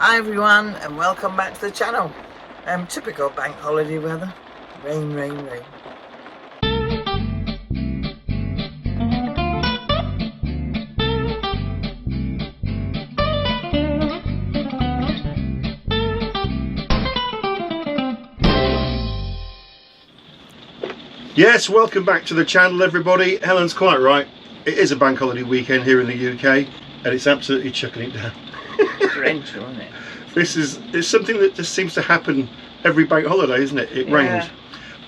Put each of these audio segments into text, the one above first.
Hi everyone and welcome back to the channel. Typical bank holiday weather. Rain, rain, rain. Yes, welcome back to the channel everybody. Helen's quite right. It is a bank holiday weekend here in the UK and it's absolutely chucking it down. Torrential, isn't it? It's something that just seems to happen every bank holiday, isn't it? It rains.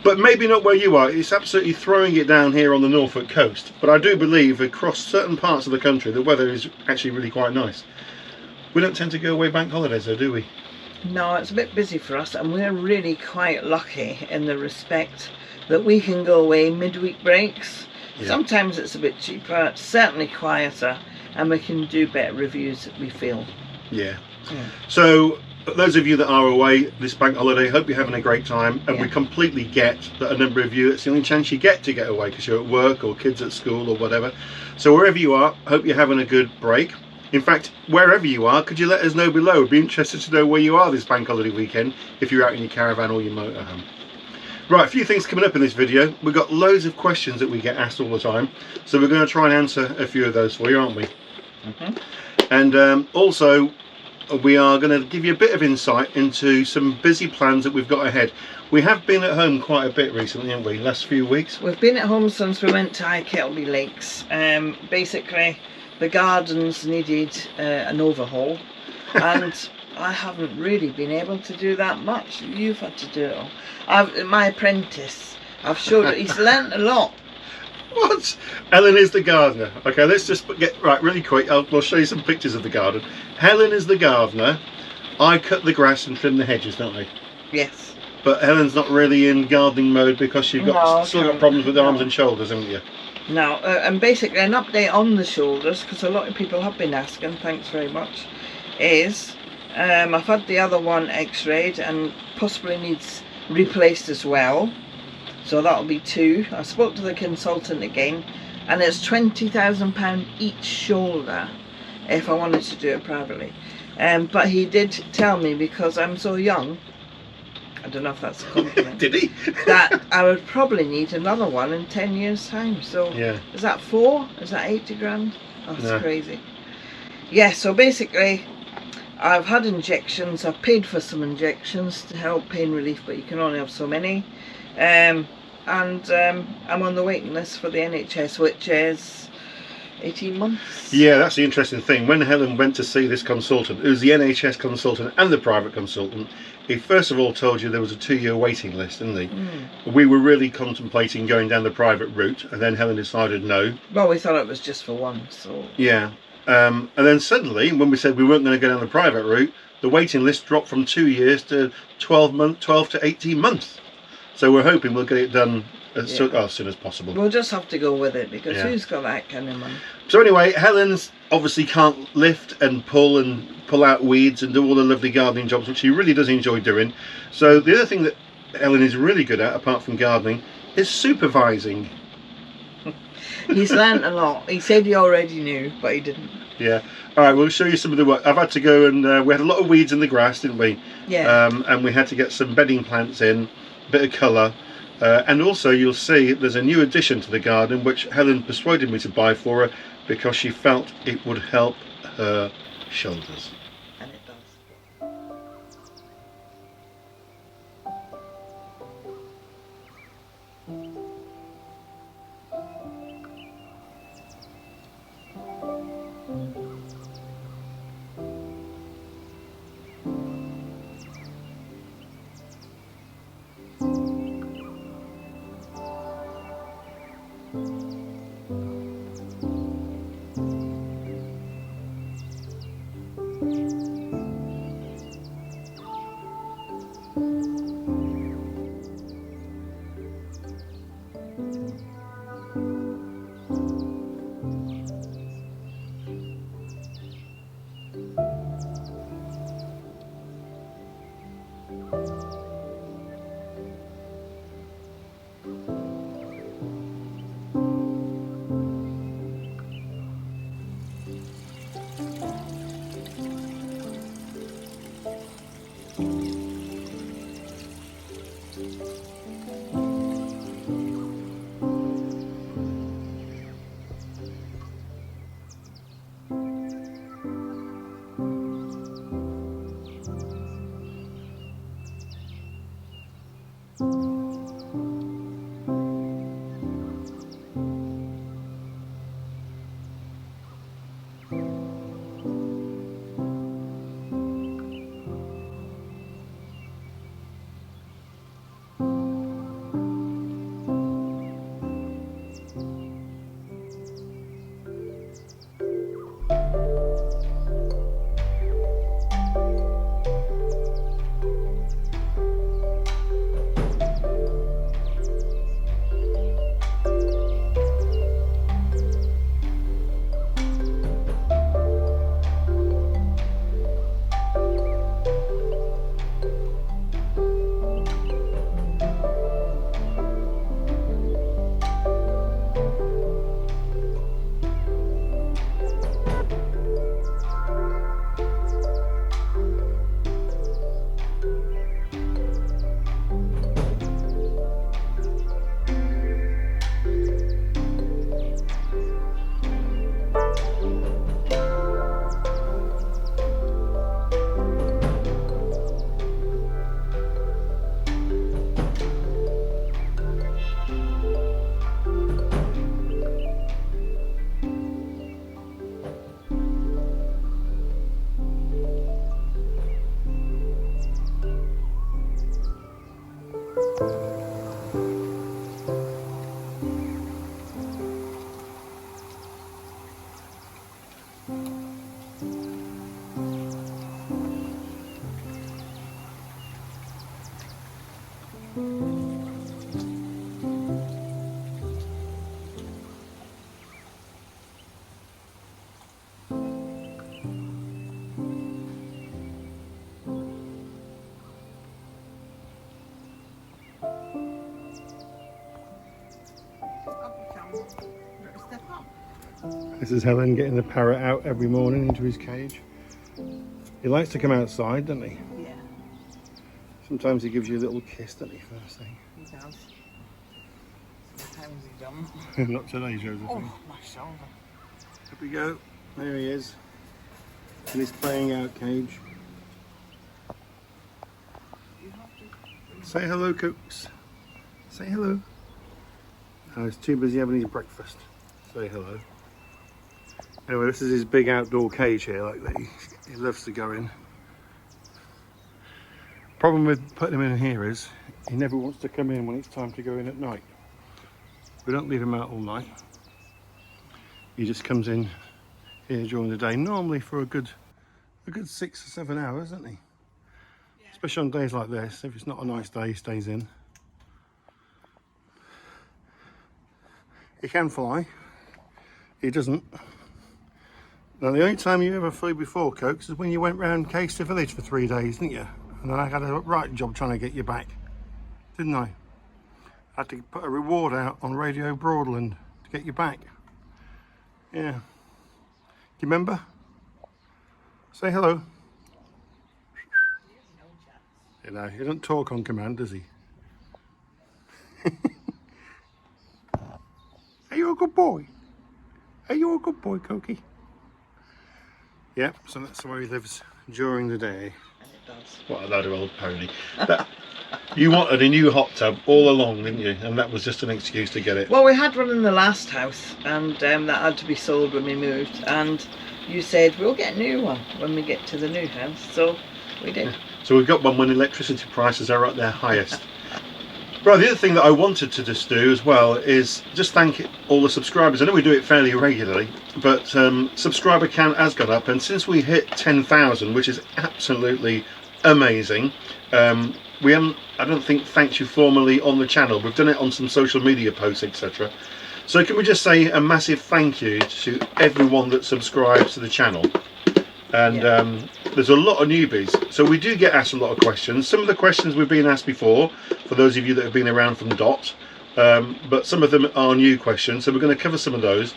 But maybe not where you are. It's absolutely throwing it down here on the Norfolk coast. But I do believe across certain parts of the country the weather is actually really quite nice. We don't tend to go away bank holidays though, do we? No, it's a bit busy for us and we're really quite lucky in the respect that we can go away midweek breaks. Yeah. Sometimes it's a bit cheaper, certainly quieter, and we can do better reviews, we feel. Yeah. So those of you that are away this bank holiday, hope you're having a great time, and we completely get that a number of you, it's the only chance you get to get away because you're at work or kids at school or whatever. So wherever you are, hope you're having a good break. In fact, wherever you are, could you let us know below? We'd be interested to know where you are this bank holiday weekend if you're out in your caravan or your motorhome. Right, a few things coming up in this video. We've got loads of questions that we get asked all the time, so we're going to try and answer a few of those for you, aren't we? And also we are going to give you a bit of insight into some busy plans that we've got ahead. We have been at home quite a bit recently, haven't we? Last few weeks. We've been at home since we went to High Kettleby Lakes. Basically the gardens needed an overhaul and I haven't really been able to do that much. You've had to do it all. My apprentice, I've showed he's learnt a lot. What? Helen is the gardener. Okay, let's just get right really quick. We'll show you some pictures of the garden. Helen is the gardener. I cut the grass and trim the hedges, don't I? Yes. But Helen's not really in gardening mode because you've got still got problems with arms and shoulders, haven't you? No, and basically an update on the shoulders, because a lot of people have been asking, thanks very much, is I've had the other one x-rayed and possibly needs replaced as well. So that'll be 2. I spoke to the consultant again and it's £20,000 each shoulder if I wanted to do it privately. But he did tell me, because I'm so young, I don't know if that's a compliment. Did he? That I would probably need another one in 10 years time. So is that 4? Is that 80 grand? Oh, that's crazy. Yeah, so basically I've had injections. I've paid for some injections to help pain relief, but you can only have so many. And I'm on the waiting list for the NHS, which is 18 months. Yeah, that's the interesting thing. When Helen went to see this consultant, it was the NHS consultant and the private consultant, he first of all told you there was a 2-year waiting list, didn't he? We were really contemplating going down the private route, and then Helen decided no. Well, we thought it was just for one, so... Yeah. And then suddenly, when we said we weren't going to go down the private route, the waiting list dropped from 2 years to 12 to 18 months. So we're hoping we'll get it done as soon as possible. We'll just have to go with it, because who's got that kind of money? So anyway, Helen's obviously can't lift and pull out weeds and do all the lovely gardening jobs, which she really does enjoy doing. So the other thing that Helen is really good at, apart from gardening, is supervising. He's learnt a lot. He said he already knew, but he didn't. Yeah. All right, we'll show you some of the work. I've had to go and we had a lot of weeds in the grass, didn't we? Yeah. And we had to get some bedding plants in, a bit of colour. And also you'll see there's a new addition to the garden which Helen persuaded me to buy for her because she felt it would help her shoulders. And it does. This is Helen getting the parrot out every morning into his cage. He likes to come outside, doesn't he? Yeah. Sometimes he gives you a little kiss, doesn't he, first thing? He does. Sometimes he don't. Not today, Josephine. Oh, my shoulder. Here we go. There he is. In his playing out cage. Say hello, Cooks. Say hello. Oh, he's too busy having his breakfast. Say hello. Anyway, this is his big outdoor cage here, like that. He loves to go in. Problem with putting him in here is he never wants to come in when it's time to go in at night. We don't leave him out all night. He just comes in here during the day, normally for a good 6 or 7 hours, doesn't he? Yeah. Especially on days like this. If it's not a nice day, he stays in. He can fly. He doesn't. Now, the only time you ever flew before, Cokes, is when you went round Caister Village for 3 days, didn't you? And then I had a right job trying to get you back, didn't I? I had to put a reward out on Radio Broadland to get you back. Yeah. Do you remember? Say hello. You know, he doesn't talk on command, does he? Are you a good boy? Are you a good boy, Cokie? Yep, so that's where he lives during the day. And it does. What a load of old pony. You wanted a new hot tub all along, didn't you? And that was just an excuse to get it. Well, we had one in the last house, and that had to be sold when we moved. And you said, we'll get a new one when we get to the new house. So we did. So we've got one when electricity prices are at their highest. Right, the other thing that I wanted to just do as well is just thank all the subscribers. I know we do it fairly regularly, but subscriber count has gone up, and since we hit 10,000, which is absolutely amazing, we haven't, I don't think, thanked you formally on the channel. We've done it on some social media posts, etc. So can we just say a massive thank you to everyone that subscribes to the channel. And there's a lot of newbies, so we do get asked a lot of questions. Some of the questions we've been asked before, for those of you that have been around from DOT, but some of them are new questions, so we're going to cover some of those.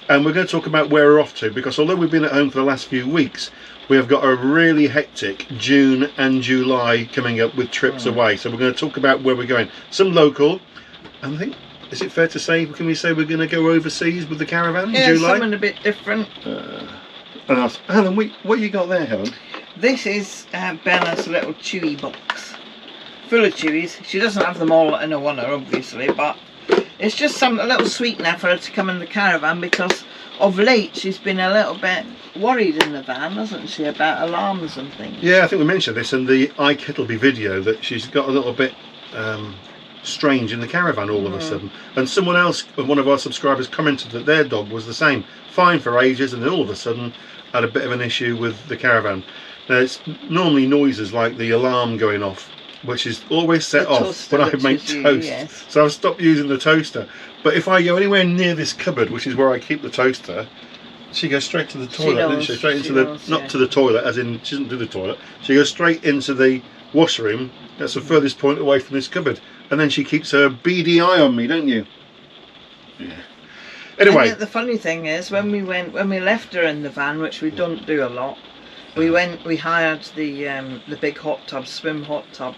And we're going to talk about where we're off to, because although we've been at home for the last few weeks, we have got a really hectic June and July coming up with trips away. So we're going to talk about where we're going. Some local, and I think, is it fair to say, can we say we're going to go overseas with the caravan in July? Yeah, something a bit different. Helen, what you got there, Helen? This is Bella's little chewy box, full of chewies. She doesn't have them all in a one, obviously, but it's just a little sweetener for her to come in the caravan, because of late she's been a little bit worried in the van, hasn't she, about alarms and things. Yeah, I think we mentioned this in the iKittleby video, that she's got a little bit strange in the caravan all of a sudden. And someone else, one of our subscribers, commented that their dog was the same, fine for ages, and then all of a sudden had a bit of an issue with the caravan. Now, it's normally noises like the alarm going off, which is always set off when I make toast. Yes. So I've stopped using the toaster. But if I go anywhere near this cupboard, which is where I keep the toaster, she goes straight to the toilet, doesn't she? Straight into the, not to the toilet, as in she doesn't do the toilet. She goes straight into the washroom. That's the furthest point away from this cupboard. And then she keeps her beady eye on me, don't you? Yeah. Anyway, and the funny thing is, when we left her in the van, which we don't do a lot, we hired the big hot tub, swim hot tub,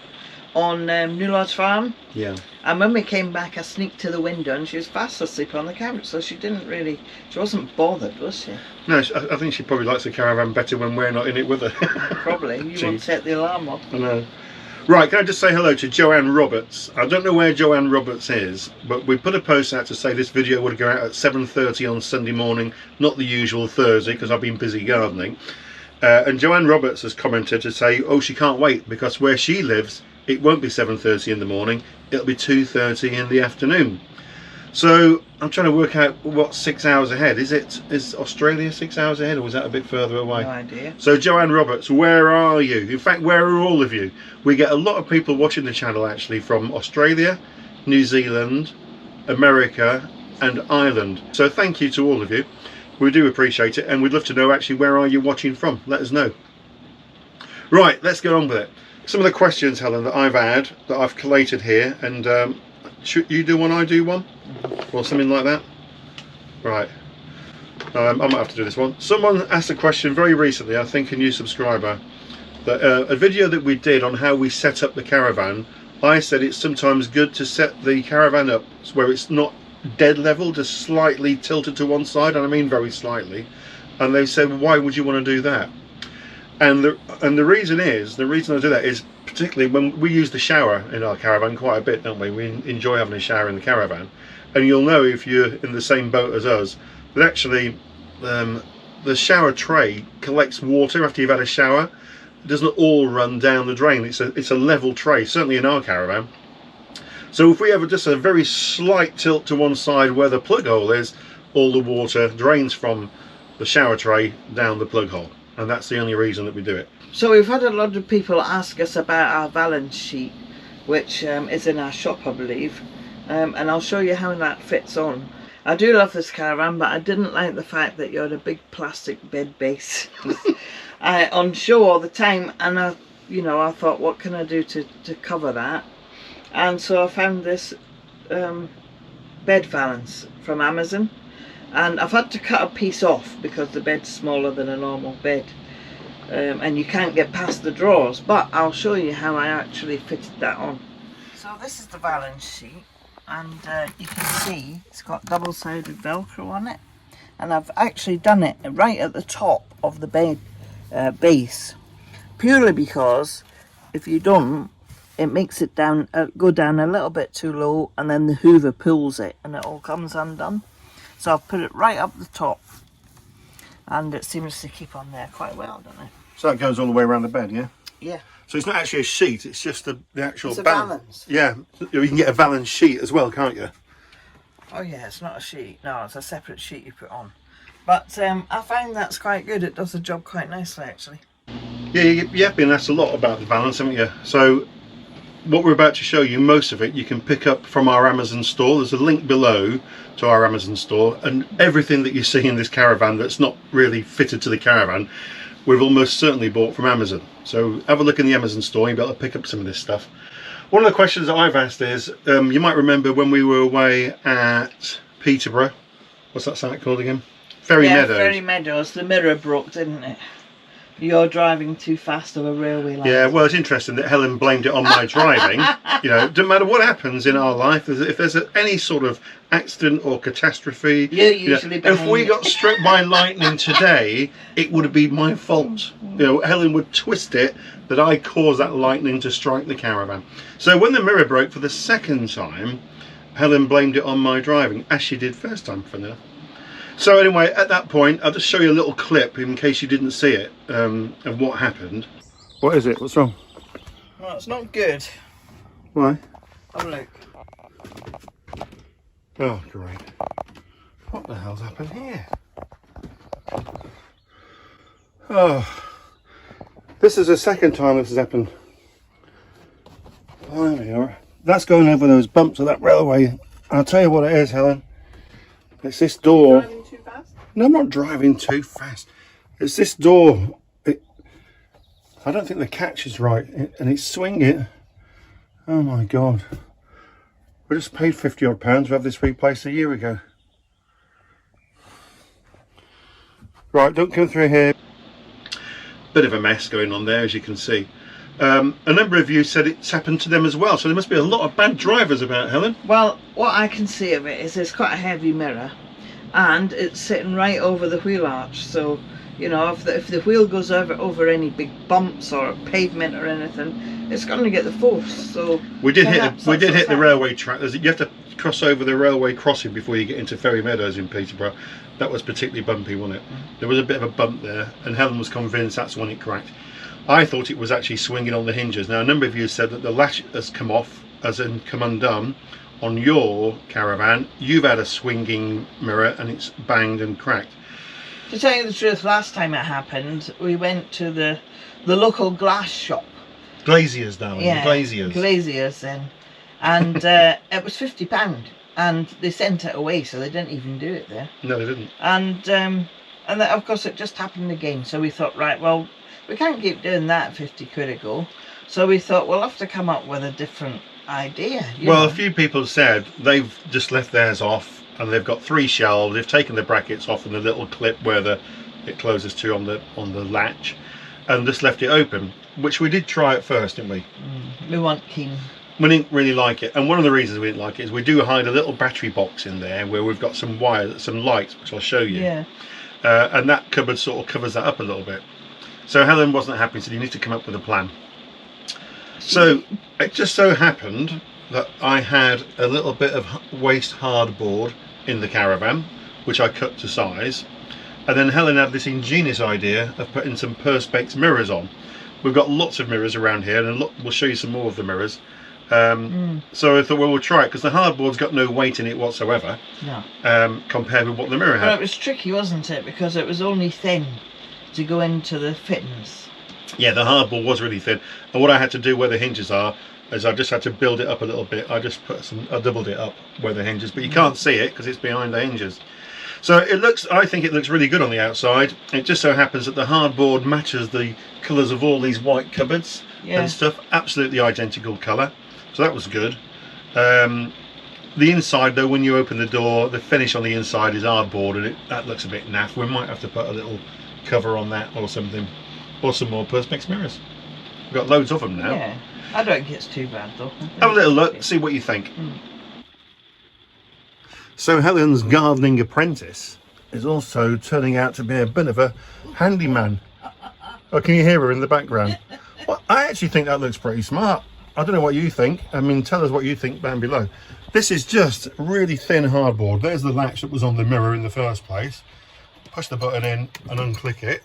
on New Lodge Farm. Yeah. And when we came back, I sneaked to the window, and she was fast asleep on the couch, so she wasn't bothered, was she? No, I think she probably likes the caravan better when we're not in it with her. Probably. You won't set the alarm off. I know. Right, can I just say hello to Joanne Roberts? I don't know where Joanne Roberts is, but we put a post out to say this video would go out at 7:30 on Sunday morning, not the usual Thursday, because I've been busy gardening. And Joanne Roberts has commented to say, oh, she can't wait, because where she lives, it won't be 7:30 in the morning, it'll be 2:30 in the afternoon. So I'm trying to work out what 6 hours ahead. Is Australia 6 hours ahead, or was that a bit further away? No idea. So Joanne Roberts, where are you? In fact, where are all of you? We get a lot of people watching the channel actually from Australia, New Zealand, America and Ireland. So thank you to all of you. We do appreciate it, and we'd love to know actually where are you watching from. Let us know. Right, let's get on with it. Some of the questions, Helen, that I've had, that I've collated here, and should you do one, I do one? Or something like that? Right. I might have to do this one. Someone asked a question very recently, I think a new subscriber, that a video that we did on how we set up the caravan, I said it's sometimes good to set the caravan up where it's not dead level, just slightly tilted to one side, and I mean very slightly. And they said, why would you want to do that? And the reason I do that is particularly when we use the shower in our caravan quite a bit, don't we? We enjoy having a shower in the caravan, and you'll know if you're in the same boat as us that actually the shower tray collects water after you've had a shower. It doesn't all run down the drain. It's a level tray, certainly in our caravan. So if we have just a very slight tilt to one side where the plug hole is, all the water drains from the shower tray down the plug hole. And that's the only reason that we do it. So we've had a lot of people ask us about our valance sheet, which is in our shop, I believe, and I'll show you how that fits on. I do love this caravan, but I didn't like the fact that you had a big plastic bed base on show all the time, and I thought, what can I do to cover that? And so I found this bed valance from Amazon. And I've had to cut a piece off because the bed's smaller than a normal bed, and you can't get past the drawers, but I'll show you how I actually fitted that on. So this is the valance sheet, and you can see it's got double-sided Velcro on it, and I've actually done it right at the top of the bed base, purely because if you don't, it makes it go down a little bit too low, and then the hoover pulls it and it all comes undone. So I've put it right up the top, and it seems to keep on there quite well, doesn't it? So that goes all the way around the bed, yeah? Yeah. So it's not actually a sheet, it's just the actual It's a valance. Yeah, you can get a valance sheet as well, can't you? Oh yeah, it's not a sheet. No, it's a separate sheet you put on. But I find that's quite good. It does the job quite nicely, actually. Yeah, you've been asked a lot about the valance, haven't you? So what we're about to show you, most of it you can pick up from our Amazon store. There's a link below to our Amazon store, and everything that you see in this caravan that's not really fitted to the caravan, we've almost certainly bought from Amazon. So have a look in the Amazon store, you'll be able to pick up some of this stuff. One of the questions that I've asked is, you might remember when we were away at Peterborough, what's that site called again? Ferry Meadows. Ferry Meadows, the mirror broke, didn't it? You're driving too fast of a railway line. Yeah, well, it's interesting that Helen blamed it on my driving. You know, doesn't matter what happens in our life, if there's any sort of accident or catastrophe, you're usually if we got struck by lightning today, it would be my fault. You know, Helen would twist it that I caused that lightning to strike the caravan. So when the mirror broke for the second time, Helen blamed it on my driving, as she did first time for now. So anyway, at that point, I'll just show you a little clip in case you didn't see it, of what happened. What is it? What's wrong? Well, it's not good. Why? Have a look. Oh, great. What the hell's happened here? Oh, this is the second time this has happened. Oh, there we are. That's going over those bumps of that railway. I'll tell you what it is, Helen. It's this door. Driving too fast? No, I'm not driving too fast. It's this door. I don't think the catch is right, and it's swinging. Oh my God. We just paid £50 odd to have this replaced a year ago. Right, don't come through here. Bit of a mess going on there, as you can see. A number of you said it's happened to them as well, so there must be a lot of bad drivers about, Helen. Well, what I can see of it is it's quite a heavy mirror, and it's sitting right over the wheel arch. So, you know, if the wheel goes over any big bumps or pavement or anything, it's going to get the force. So we did hit the railway track. You have to cross over the railway crossing before you get into Ferry Meadows in Peterborough. That was particularly bumpy, wasn't it? There was a bit of a bump there, and Helen was convinced that's when it cracked. I thought it was actually swinging on the hinges. Now, a number of you said that the latch has come off, as in come undone, on your Caravan, you've had a swinging mirror and it's banged and cracked. To tell you the truth, last time it happened, we went to the local glass shop. Glaziers, darling. Yeah, Glaziers. Glaziers then. And it was £50, and they sent it away, so they didn't even do it there. No, they didn't. And then, of course, it just happened again. So we thought, right, well, we can't keep doing that 50 quid a go. So we thought we'll have to come up with a different idea. Well, a few people said they've just left theirs off, and they've got 3 shelves. They've taken the brackets off and the little clip where it closes to on the latch, and just left it open. Which we did try at first, didn't we? We weren't keen. We didn't really like it, and one of the reasons we didn't like it is we do hide a little battery box in there where we've got some wire, some lights, which I'll show you. Yeah. And that cupboard sort of covers that up a little bit. So Helen wasn't happy, so you need to come up with a plan. So it just so happened that I had a little bit of waste hardboard in the Caravan, which I cut to size, and then Helen had this ingenious idea of putting some perspex mirrors on. We've got lots of mirrors around here, and look, we'll show you some more of the mirrors. So I thought, well, we'll try it, because the hardboard's got no weight in it whatsoever. No. Compared with what the mirror had. But it was tricky, wasn't it? Because it was only thin to go into the fittings. Yeah, the hardboard was really thin, and what I had to do where the hinges are is I just had to build it up a little bit. I doubled it up where the hinges, but you can't see it because it's behind the hinges. So I think it looks really good on the outside. It just so happens that the hardboard matches the colours of all these white cupboards and stuff. Absolutely identical colour. So that was good. The inside though, when you open the door, the finish on the inside is hardboard, and that looks a bit naff. We might have to put a little cover on that or something. Or some more perspex mirrors. We've got loads of them now. Yeah. I don't think it's too bad though. Have a little look, see what you think. So Helen's gardening apprentice is also turning out to be a bit of a handyman. Oh, can you hear her in the background? Well, I actually think that looks pretty smart. I don't know what you think. I mean, tell us what you think down below. This is just really thin hardboard. There's the latch that was on the mirror in the first place. Push the button in and unclick it.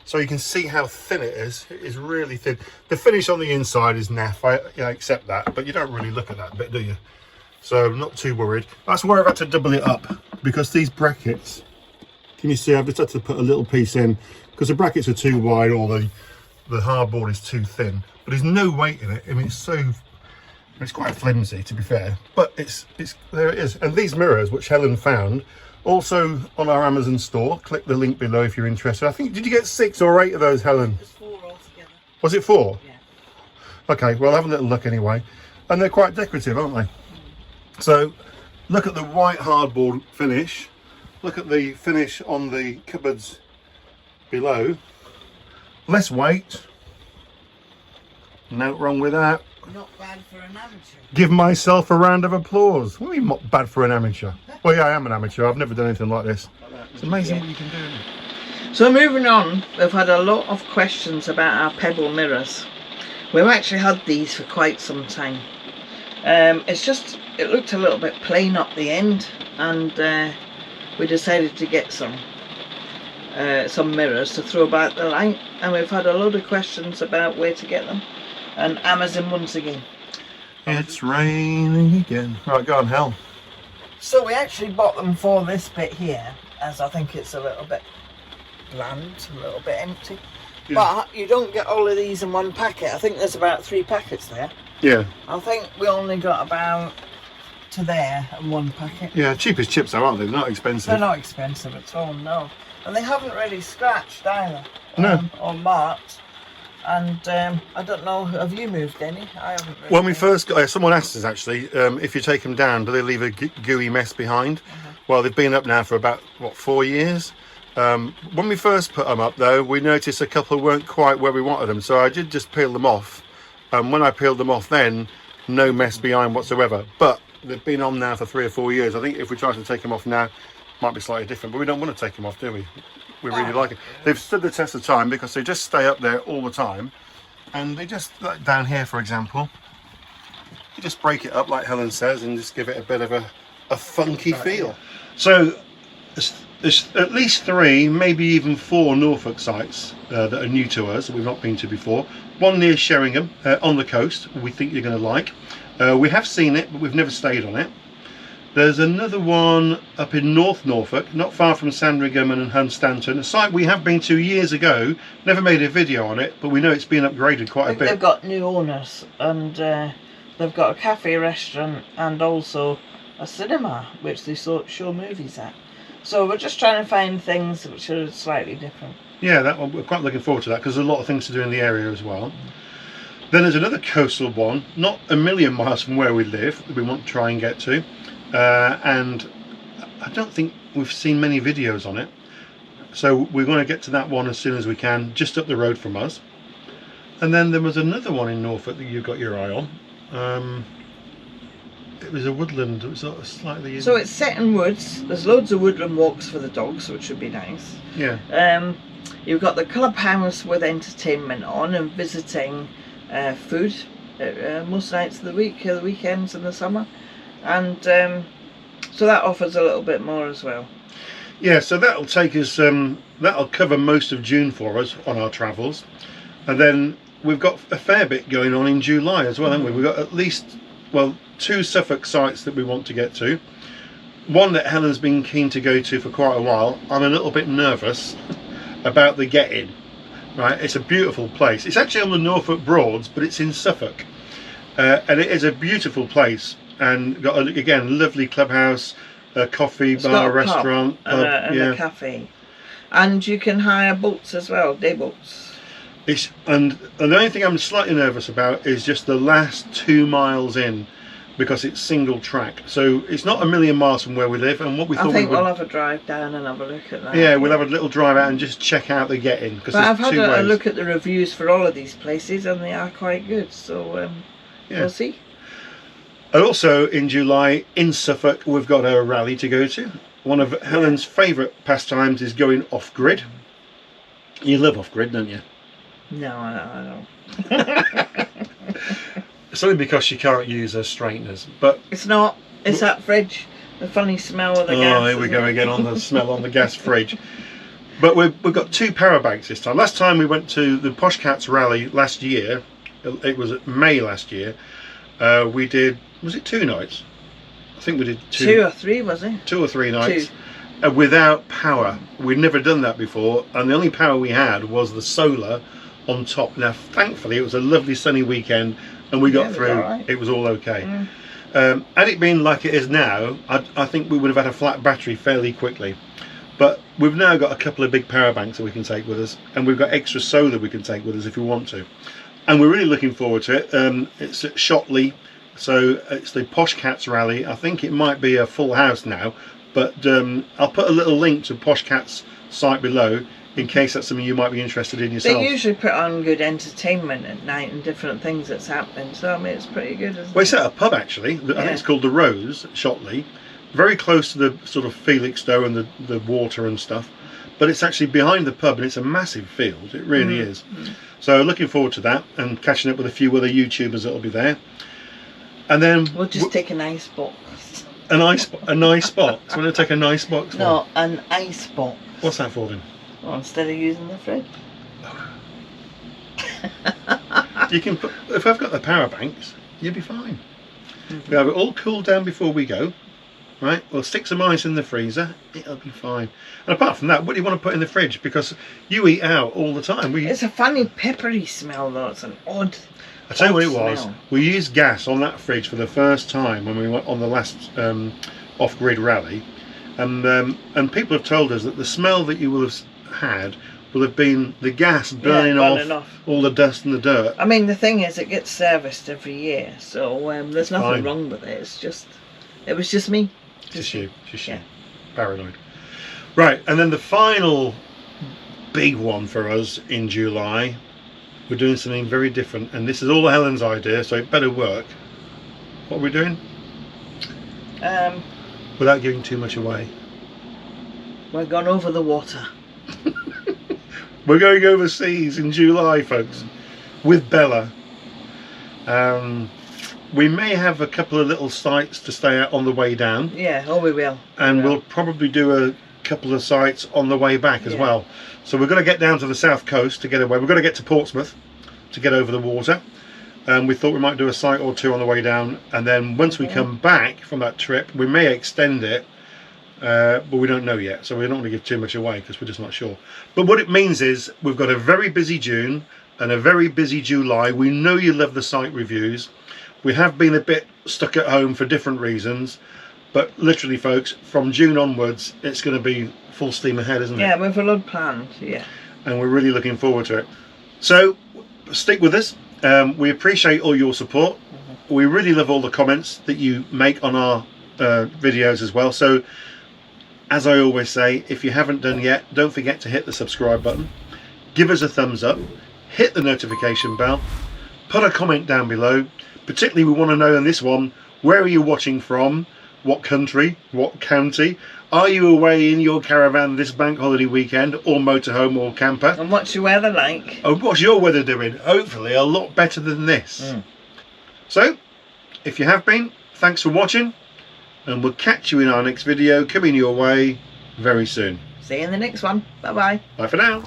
So you can see how thin it is. It is really thin. The finish on the inside is naff. I accept that, but you don't really look at that bit, do you? So I'm not too worried. That's where I've had to double it up, because these brackets, can you see, I've just had to put a little piece in because the brackets are too wide, or the hardboard is too thin. But there's no weight in it. I mean, it's quite flimsy, to be fair, but it's there it is. And these mirrors, which Helen found, also on our Amazon store. Click the link below if you're interested. I think, did you get 6 or 8 of those, Helen? There's 4 altogether. Was it 4? Yeah. Okay, well, have a little look anyway. And they're quite decorative, aren't they? So look at the white hardboard finish. Look at the finish on the cupboards below. Less weight. No wrong with that. Not bad for an amateur. Give myself a round of applause. What do you mean not bad for an amateur? Well, yeah, I am an amateur. I've never done anything like this. It's amazing what you can do. So moving on, we've had a lot of questions about our pebble mirrors. We've actually had these for quite some time. It looked a little bit plain up the end, and we decided to get some mirrors to throw back the light, and we've had a lot of questions about where to get them. And Amazon once again. It's raining again. Right, go on, Hel. So we actually bought them for this bit here, as I think it's a little bit bland, a little bit empty. Yeah. But you don't get all of these in one packet. I think there's about 3 packets there. Yeah. I think we only got about to there in one packet. Yeah, cheapest chips though, aren't they? They're not expensive. They're not expensive at all, no. And they haven't really scratched either. No. Or marked. And I don't know, have you moved any? I haven't really. When we first got, someone asked us actually, if you take them down, do they leave a gooey mess behind? Well, they've been up now for about, what, 4 years? When we first put them up though, we noticed a couple weren't quite where we wanted them, so I did just peel them off. When I peeled them off then, no mess behind whatsoever. But they've been on now for 3 or 4 years. I think if we try to take them off now, it might be slightly different, but we don't want to take them off, do we? We really like it. They've stood the test of time because they just stay up there all the time, and they just, like down here for example, you just break it up like Helen says and just give it a bit of a funky feel. So there's at least 3, maybe even 4 Norfolk sites that are new to us that we've not been to before. One near Sheringham on the coast we think you're going to like. We have seen it, but we've never stayed on it. There's another one up in North Norfolk, not far from Sandringham and Hunstanton, a site we have been to years ago. Never made a video on it, but we know it's been upgraded quite a bit. They've got new owners, and they've got a cafe, restaurant, and also a cinema, which they show movies at. So we're just trying to find things which are slightly different. Yeah, that one, we're quite looking forward to that, because there's a lot of things to do in the area as well. Then there's another coastal one, not a million miles from where we live, that we want to try and get to. And I don't think we've seen many videos on it. So we're going to get to that one as soon as we can, just up the road from us. And then there was another one in Norfolk that you got your eye on. It was a woodland, it was sort of slightly... So it's set in woods. There's loads of woodland walks for the dogs, which would be nice. Yeah. You've got the clubhouse with entertainment on and visiting food most nights of the week, the weekends in the summer. And so that offers a little bit more as well. Yeah, so that'll take us, that'll cover most of June for us on our travels. And then we've got a fair bit going on in July as well, haven't we? We've got at least, well, 2 Suffolk sites that we want to get to. One that Helen's been keen to go to for quite a while. I'm a little bit nervous about the get-in. Right, it's a beautiful place. It's actually on the Norfolk Broads, but it's in Suffolk. And it is a beautiful place. And got, again, lovely clubhouse, a coffee bar, restaurant, pub, and a cafe. And you can hire boats as well, day boats. And the only thing I'm slightly nervous about is just the last 2 miles in, because it's single track. So it's not a million miles from where we live. And what we thought I think we'll have a drive down and have a look at that. Yeah, we'll have a little drive out and just check out the get-in. But I've had a look at the reviews for all of these places, and they are quite good. So we'll see. And also in July in Suffolk we've got a rally to go to. One of Helen's favourite pastimes is going off-grid. You live off-grid, don't you? No, I don't. It's only because she can't use her straighteners. But it's not. It's that fridge. The funny smell of the gas. Oh, here we go again on the smell on the gas fridge. But we've got 2 power banks this time. Last time we went to the Posh Cats rally last year. It was May last year. We did, was it 2 nights? I think we did 2. 2 or 3, was it? 2 or 3 nights. 2. Without power. We'd never done that before, and the only power we had was the solar on top. Now, thankfully, it was a lovely sunny weekend, and we got through. Right. It was all okay. Had it been like it is now, I think we would have had a flat battery fairly quickly. But we've now got a couple of big power banks that we can take with us, and we've got extra solar we can take with us if we want to. And we're really looking forward to it. It's at Shotley, so it's the Posh Cats rally. I think it might be a full house now, but I'll put a little link to Posh Cats site below in case that's something you might be interested in yourself. They usually put on good entertainment at night and different things that's happening, so I mean it's pretty good, isn't it? Well, it's at a pub actually. I think it's called the Rose at Shotley, very close to the sort of Felixstowe and the water and stuff. But it's actually behind the pub, and it's a massive field. It really is. So looking forward to that, and catching up with a few other YouTubers that'll be there. And then we'll just take an ice box. A nice box. So we're going to take a nice box. No, an ice box. What's that for then? Well, instead of using the fridge. You can put. If I've got the power banks, you'll be fine. We have it all cooled down before we go. Right, we'll stick some ice in the freezer, it'll be fine. And apart from that, what do you want to put in the fridge? Because you eat out all the time. It's a funny peppery smell though, it's an odd I tell you what it was, smell. We used gas on that fridge for the first time when we went on the last off-grid rally. And people have told us that the smell that you will have had will have been the gas burning off all the dust and the dirt. I mean, the thing is, it gets serviced every year, so there's nothing wrong with it. It was just me. Just you. Paranoid. Right, and then the final big one for us in July, we're doing something very different, and this is all Helen's idea, so it better work. What are we doing? Without giving too much away. We're going over the water. We're going overseas in July, folks, with Bella. We may have a couple of little sites to stay at on the way down. Yeah, we will. And we'll probably do a couple of sites on the way back as well. So we're going to get down to the south coast to get away. We've got to get to Portsmouth to get over the water. and we thought we might do a site or two on the way down, and then once we come back from that trip we may extend it, but we don't know yet, so we don't want to give too much away because we're just not sure. But what it means is we've got a very busy June and a very busy July. We know you love the site reviews. We have been a bit stuck at home for different reasons, but literally folks, from June onwards it's going to be full steam ahead, isn't it? Yeah, we've a lot planned, yeah. And we're really looking forward to it. So stick with us. We appreciate all your support. We really love all the comments that you make on our videos as well. So as I always say, if you haven't done yet, don't forget to hit the subscribe button, give us a thumbs up, hit the notification bell, put a comment down below. Particularly we want to know in this one, where are you watching from? What country? What county? Are you away in your caravan this bank holiday weekend, or motorhome or camper? And what's your weather like? Oh, what's your weather doing? Hopefully a lot better than this. So, if you have been, thanks for watching, and we'll catch you in our next video coming your way very soon. See you in the next one. Bye bye. Bye for now.